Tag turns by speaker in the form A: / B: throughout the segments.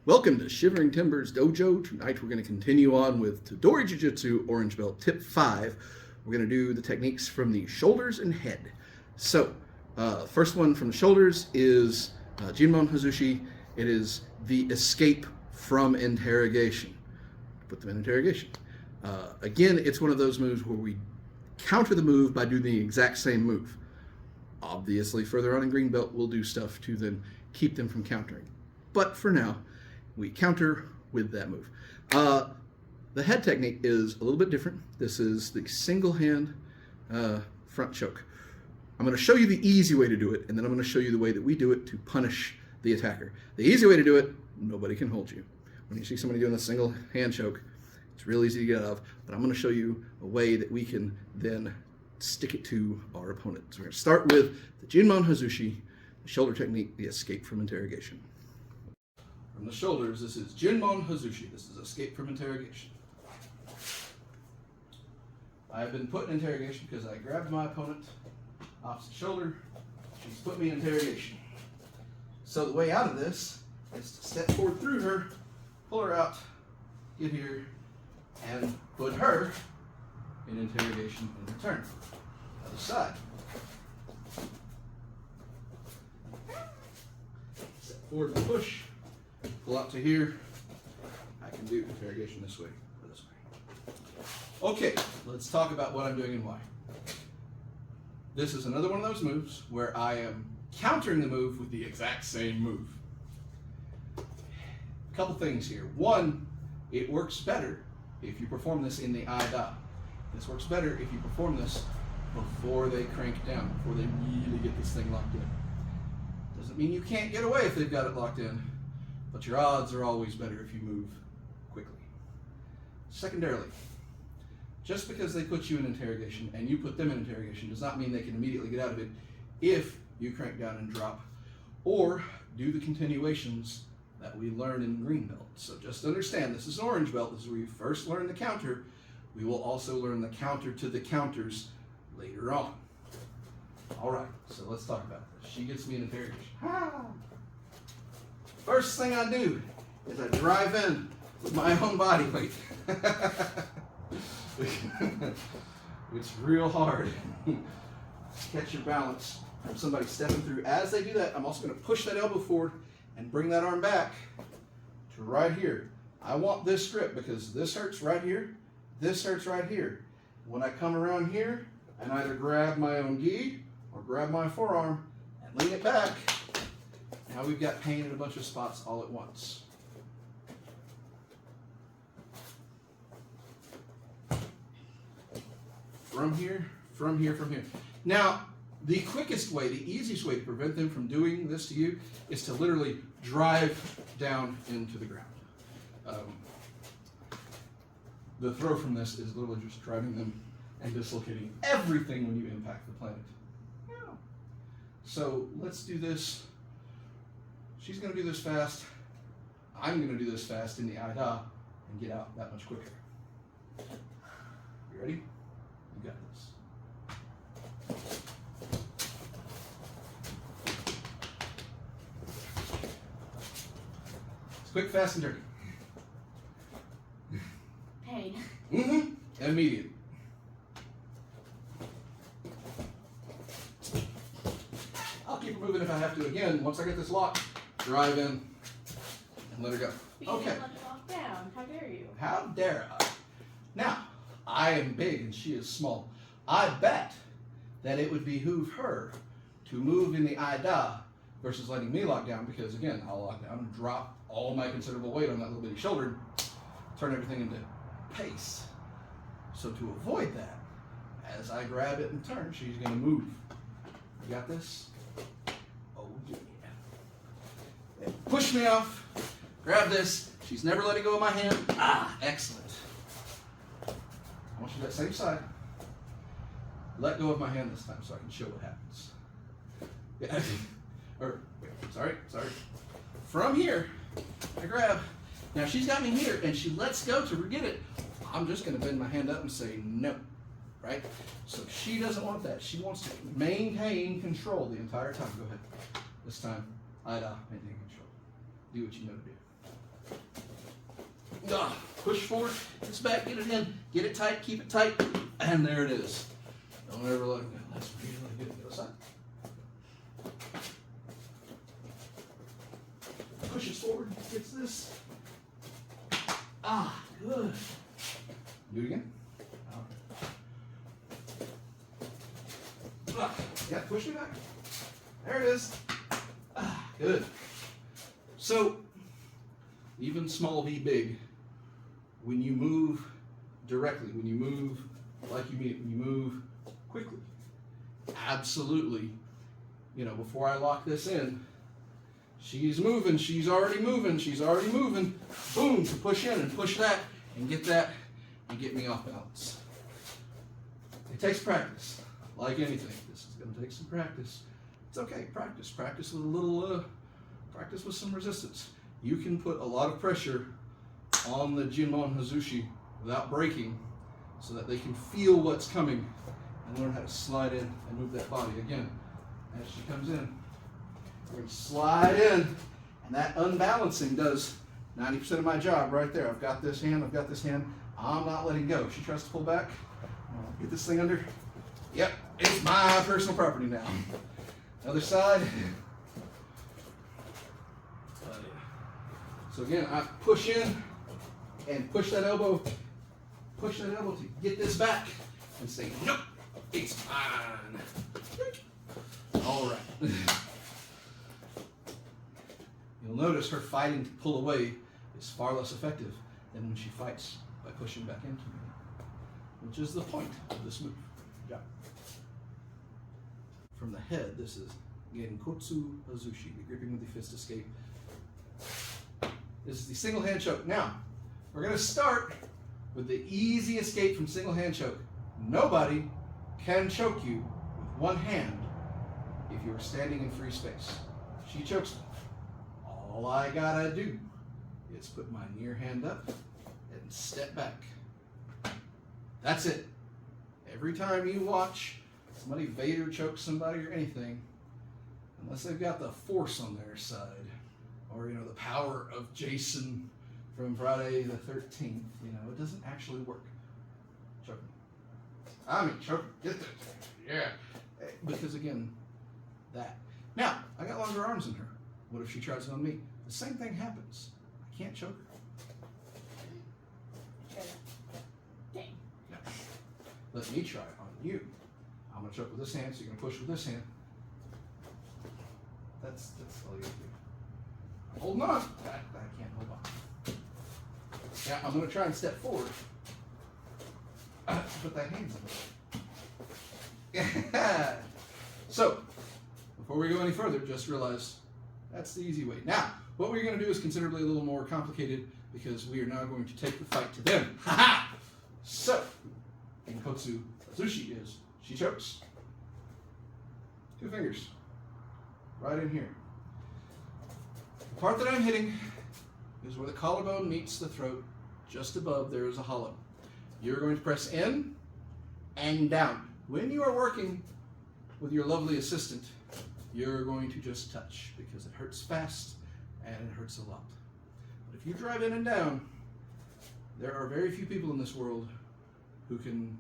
A: Welcome to Shivering Timbers Dojo. Tonight we're going to continue on with Tedori Jujitsu Orange Belt Tip 5. We're going to do the techniques from the shoulders and head. So, first one from the shoulders is jinmon hazushi. It is the escape from interrogation. Put them in interrogation. Again, it's one of those moves where we counter the move by doing the exact same move. Obviously, further on in green belt, we'll do stuff to then keep them from countering. But for now, we counter with that move. The head technique is a little bit different. This is the single hand front choke. I'm going to show you the easy way to do it, and then I'm going to show you the way that we do it to punish the attacker. The easy way to do it, nobody can hold you. When you see somebody doing a single hand choke, it's real easy to get out of, but I'm going to show you a way that we can then stick it to our opponent. So we're going to start with the jinmon hazushi, the shoulder technique, the escape from interrogation. From the shoulders, this is jinmon hazushi. This is escape from interrogation. I have been put in interrogation because I grabbed my opponent opposite shoulder. She's put me in interrogation. So the way out of this is to step forward through her, pull her out, get here, and put her in interrogation in return. Other side. Step forward and push. Pull out to here. I can do interrogation this way or this way. Okay, let's talk about what I'm doing and why. This is another one of those moves where I am countering the move with the exact same move. A couple things here. One, it works better if you perform this in the Ida. This works better if you perform this before they crank down, before they really get this thing locked in. Doesn't mean you can't get away if they've got it locked in, but your odds are always better if you move quickly. Secondarily, just because they put you in interrogation and you put them in interrogation does not mean they can immediately get out of it if you crank down and drop or do the continuations that we learn in green belt. So just understand, this is orange belt. This is where you first learn the counter. We will also learn the counter to the counters later on. All right, so let's talk about this. She gets me in interrogation. First thing I do is I drive in with my own body weight. It's real hard to catch your balance from somebody stepping through. As they do that, I'm also going to push that elbow forward and bring that arm back to right here. I want this grip because this hurts right here, this hurts right here. When I come around here and either grab my own gi or grab my forearm and lean it back, now we've got pain in a bunch of spots all at once. From here, from here, from here. Now, the quickest way, the easiest way to prevent them from doing this to you is to literally drive down into the ground. The throw from this is literally just driving them and dislocating everything when you impact the planet. So let's do this. She's going to do this fast. I'm going to do this fast in the Ida and get out that much quicker. You ready? You got this. It's quick, fast, and dirty.
B: Pain.
A: Mm-hmm. Immediate. I'll keep her moving if I have to. Again, once I get this locked, drive in and let her go.
B: But you
A: Okay.
B: didn't let it lock down. How dare you?
A: How dare I? Now, I am big and she is small. I bet that it would behoove her to move in the Ida versus letting me lock down because, again, I'll lock down and drop all my considerable weight on that little bitty shoulder, turn everything into pace. So to avoid that, as I grab it and turn, she's going to move. You got this? Oh, yeah. Push me off. Grab this. She's never letting go of my hand. Ah, excellent. I want you to that same side. Let go of my hand this time so I can show what happens. Yeah. Sorry. From here, I grab. Now she's got me here and she lets go to get it. I'm just going to bend my hand up and say no. Right? So she doesn't want that. She wants to maintain control the entire time. Go ahead. This time, Ida, maintain control. Do what you know to do. Push forward, this back, get it in, get it tight, keep it tight, and there it is. Don't ever let it go. That's really good. Go side. Pushes forward, gets this. Good. Do it again. Yeah, push me back. There it is. Good. So, even small v big, when you move directly, when you move like you mean, when you move quickly, absolutely, before I lock this in, she's moving, she's already moving. Boom, to push in and push that and get me off balance. It takes practice, like anything. This is going to take some practice. It's okay, practice with a little, practice with some resistance. You can put a lot of pressure on the jinmon hazushi without breaking so that they can feel what's coming and learn how to slide in and move that body. Again, as she comes in, we're going to slide in, and that unbalancing does 90% of my job right there. I've got this hand, I'm not letting go. She tries to pull back, get this thing under. Yep, it's my personal property now. Other side. So again, I push in and push that elbow to get this back and say, nope, it's mine. All right. You'll notice her fighting to pull away is far less effective than when she fights by pushing back into me, which is the point of this move. Yeah. From the head, this is genkotsu hazushi, the gripping with the fist escape. This is the single hand choke. Now, we're going to start with the easy escape from single hand choke. Nobody can choke you with one hand if you're standing in free space. She chokes me. All I gotta do is put my near hand up and step back. That's it. Every time you watch somebody Vader choke somebody or anything, unless they've got the force on their side, or the power of Jason from Friday the 13th, it doesn't actually work. Choke me. Choke me. Get this. Yeah. Because again, that. Now, I got longer arms than her. What if she tries it on me? The same thing happens. I can't choke her.
B: Dang.
A: No. Let me try it on you. I'm going to choke with this hand, so you're going to push with this hand. That's all you have to do. I'm holding on. I can't hold on. Now, I'm going to try and step forward. Put that hand in there. So, before we go any further, just realize that's the easy way. Now, what we're going to do is considerably a little more complicated because we are now going to take the fight to them. Ha-ha! So, genkotsu hazushi is, she chokes. 2 fingers. Right in here. The part that I'm hitting is where the collarbone meets the throat. Just above there is a hollow. You're going to press in and down. When you are working with your lovely assistant, you're going to just touch because it hurts fast and it hurts a lot. But if you drive in and down, there are very few people in this world who can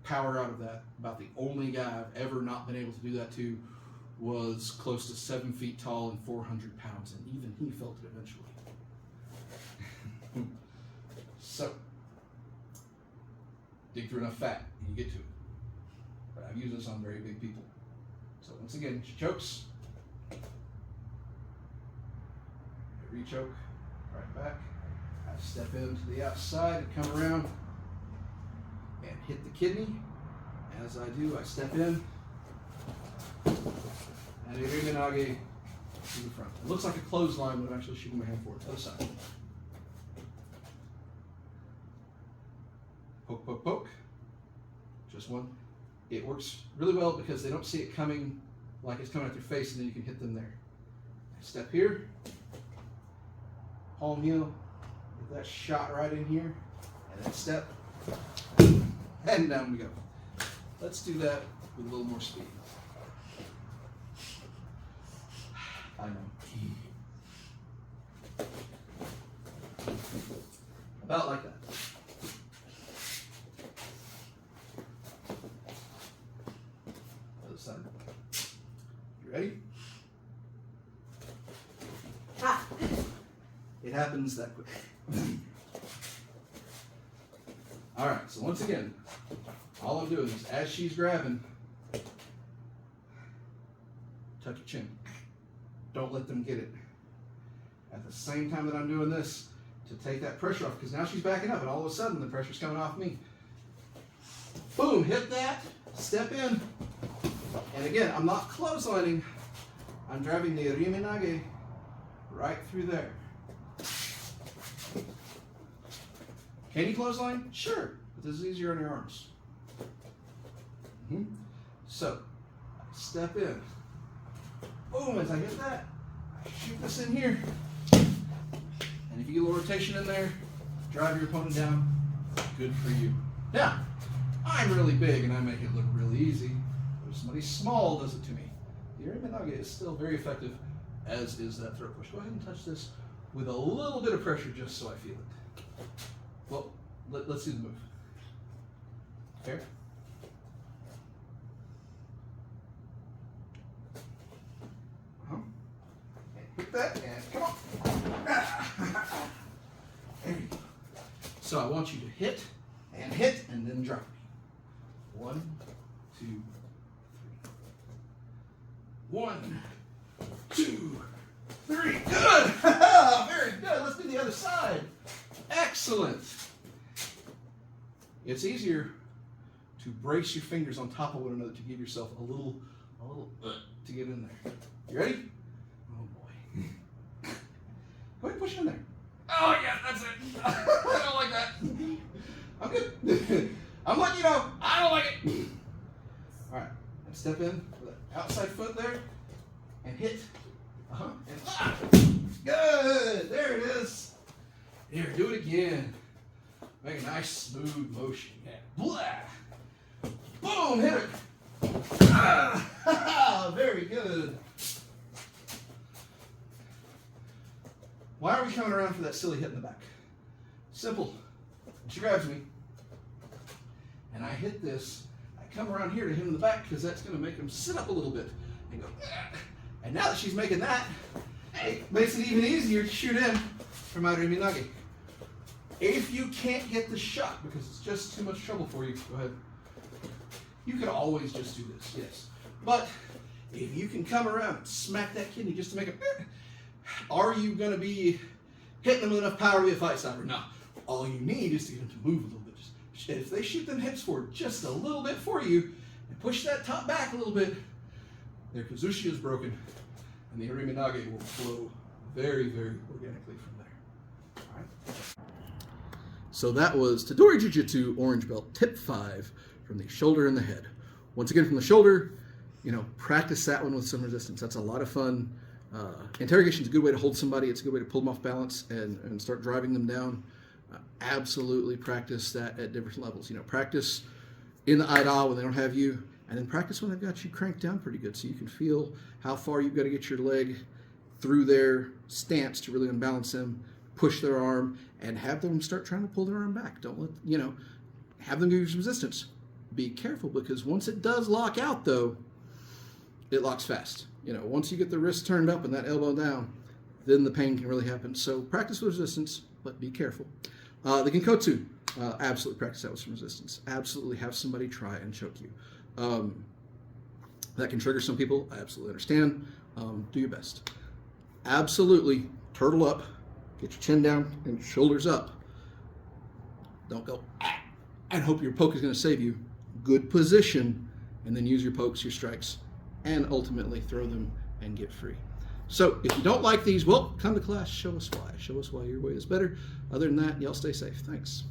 A: power out of that. About the only guy I've ever not been able to do that to was close to 7 feet tall and 400 pounds, and even he felt it eventually. So, dig through enough fat and you get to it. But I've used this on very big people. So once again, she chokes. I re-choke, right back. I step into the outside and come around and hit the kidney. As I do, I step in and a ringanage to the front. It looks like a clothesline, but I'm actually shooting my hand forward. Other side. Poke, poke, poke. Just one. It works really well because they don't see it coming like it's coming at their face, and then you can hit them there. Step here. Palm heel. Get that shot right in here. And then step. And down we go. Let's do that with a little more speed. I know. About like that. Other side. You ready?
B: Ah.
A: It happens that quick. All right, so once again, all I'm doing is as she's grabbing, tuck your chin. Don't let them get it. At the same time that I'm doing this, to take that pressure off, because now she's backing up and all of a sudden the pressure's coming off me. Boom, hit that, step in. And again, I'm not clotheslining. I'm driving the riminage right through there. Can you clothesline? Sure, but this is easier on your arms. So, I step in. Boom, as I hit that, I shoot this in here. And if you get a little rotation in there, drive your opponent down, good for you. Now, I'm really big and I make it look really easy. But if somebody small does it to me, the riminage is still very effective, as is that throat push. Go ahead and touch this with a little bit of pressure just so I feel it. Well, let's do the move. Fair? Hit that and come on. There you go. So I want you to hit and then drop me. 1, 2, 3. 1, 2, 3. Good. Very good. Let's do the other side. Excellent. It's easier to brace your fingers on top of one another to give yourself a little to get in there. You ready? Oh boy. Go ahead and push it in there. Oh yeah, that's it. I don't like that. I'm good. I'm letting you know, I don't like it. All right, and step in with the outside foot there and hit. And good. There it is. Here, do it again. Make a nice smooth motion. Yeah. Blah. Boom, hit it. Very good. Why are we coming around for that silly hit in the back? Simple. She grabs me, and I hit this. I come around here to hit him in the back because that's going to make him sit up a little bit and go. And now that she's making that, it makes it even easier to shoot in from my riminage. If you can't get the shot because it's just too much trouble for you, go ahead. You can always just do this, yes. But if you can come around and smack that kidney just to make it, are you going to be hitting them with enough power to be a fight stopper? No. All you need is to get them to move a little bit. If they shoot them hips forward just a little bit for you and push that top back a little bit, their kazushi is broken and the riminage will flow very, very organically from there. All right. So that was Tedori Jujitsu Orange Belt Tip 5 from the shoulder and the head. Once again, from the shoulder, practice that one with some resistance. That's a lot of fun. Interrogation is a good way to hold somebody. It's a good way to pull them off balance and start driving them down. Absolutely practice that at different levels. Practice in the eye-to-eye when they don't have you, and then practice when they've got you cranked down pretty good so you can feel how far you've got to get your leg through their stance to really unbalance them, push their arm, and have them start trying to pull their arm back. Don't let, have them give you some resistance. Be careful because once it does lock out, though, it locks fast. Once you get the wrist turned up and that elbow down, then the pain can really happen. So practice with resistance, but be careful. The genkotsu, absolutely practice that with some resistance. Absolutely have somebody try and choke you. That can trigger some people. I absolutely understand. Do your best. Absolutely turtle up, get your chin down and shoulders up. Don't go and hope your poke is going to save you. Good position, and then use your pokes, your strikes, and ultimately throw them and get free. So if you don't like these, well, come to class, show us why. Show us why your way is better. Other than that, y'all stay safe. Thanks.